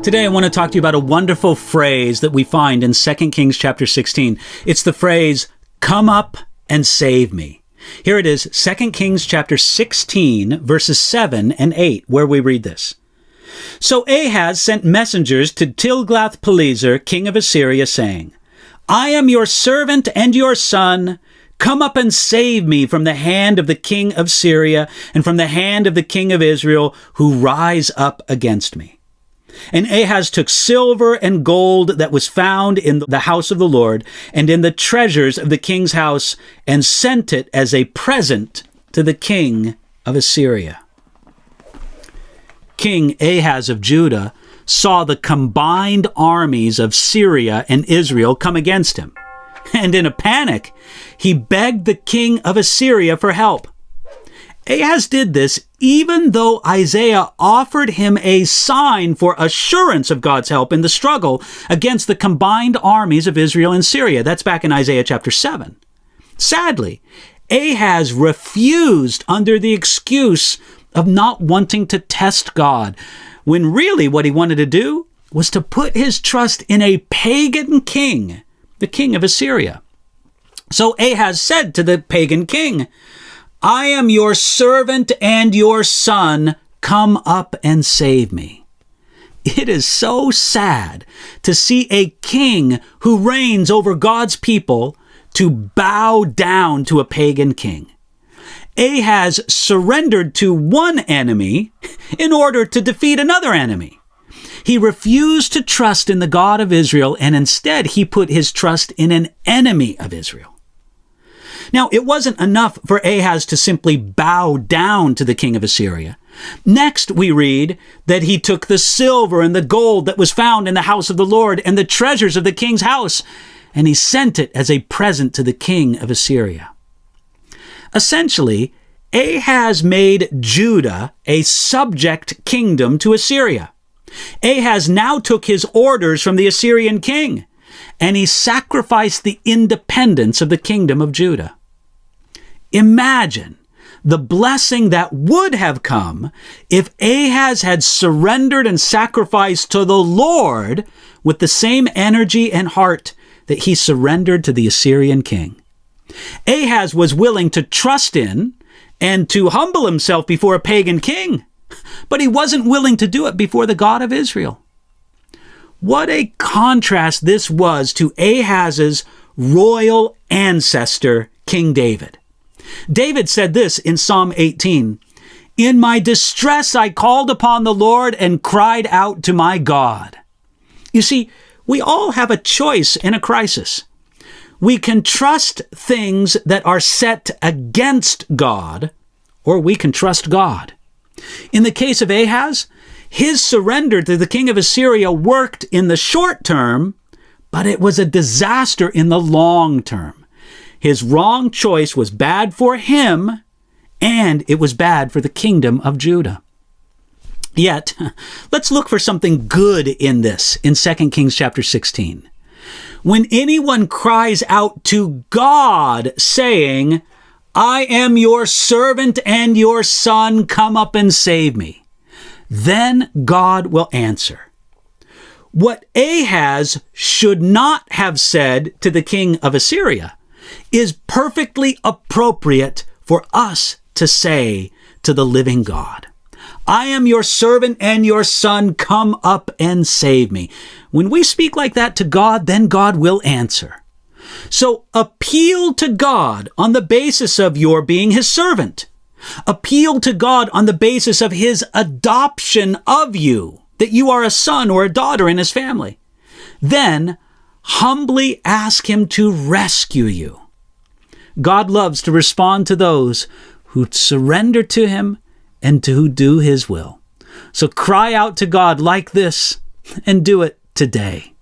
Today I want to talk to you about a wonderful phrase that we find in 2 Kings chapter 16. It's the phrase, "Come up and save me." Here it is, 2 Kings chapter 16, verses 7 and 8, where we read this. So Ahaz sent messengers to Tilgath-Pileser, king of Assyria, saying, I am your servant and your son. Come up and save me from the hand of the king of Syria and from the hand of the king of Israel, who rise up against me. And Ahaz took silver and gold that was found in the house of the Lord and in the treasures of the king's house, and sent it as a present to the king of Assyria. King Ahaz of Judah saw the combined armies of Syria and Israel come against him. And in a panic, he begged the king of Assyria for help. Ahaz did this even though Isaiah offered him a sign for assurance of God's help in the struggle against the combined armies of Israel and Syria. That's back in Isaiah chapter 7. Sadly, Ahaz refused under the excuse of not wanting to test God, when really what he wanted to do was to put his trust in a pagan king, the king of Assyria. So Ahaz said to the pagan king, I am your servant and your son. Come up and save me. It is so sad to see a king who reigns over God's people to bow down to a pagan king. Ahaz surrendered to one enemy in order to defeat another enemy. He refused to trust in the God of Israel, and instead he put his trust in an enemy of Israel. Now, it wasn't enough for Ahaz to simply bow down to the king of Assyria. Next, we read that he took the silver and the gold that was found in the house of the Lord and the treasures of the king's house, and he sent it as a present to the king of Assyria. Essentially, Ahaz made Judah a subject kingdom to Assyria. Ahaz now took his orders from the Assyrian king, and he sacrificed the independence of the kingdom of Judah. Imagine the blessing that would have come if Ahaz had surrendered and sacrificed to the Lord with the same energy and heart that he surrendered to the Assyrian king. Ahaz was willing to trust in and to humble himself before a pagan king, but he wasn't willing to do it before the God of Israel. What a contrast this was to Ahaz's royal ancestor, King David. David said this in Psalm 18, In my distress I called upon the Lord and cried out to my God. You see, we all have a choice in a crisis. We can trust things that are set against God, or we can trust God. In the case of Ahaz, his surrender to the king of Assyria worked in the short term, but it was a disaster in the long term. His wrong choice was bad for him, and it was bad for the kingdom of Judah. Yet, let's look for something good in this in 2 Kings chapter 16. When anyone cries out to God saying, I am your servant and your son, come up and save me, then God will answer. What Ahaz should not have said to the king of Assyria is perfectly appropriate for us to say to the living God. I am your servant and your son, come up and save me. When we speak like that to God, then God will answer. So appeal to God on the basis of your being his servant. Appeal to God on the basis of his adoption of you, that you are a son or a daughter in his family. Then humbly ask him to rescue you. God loves to respond to those who surrender to him and to who do his will. So cry out to God like this and do it today.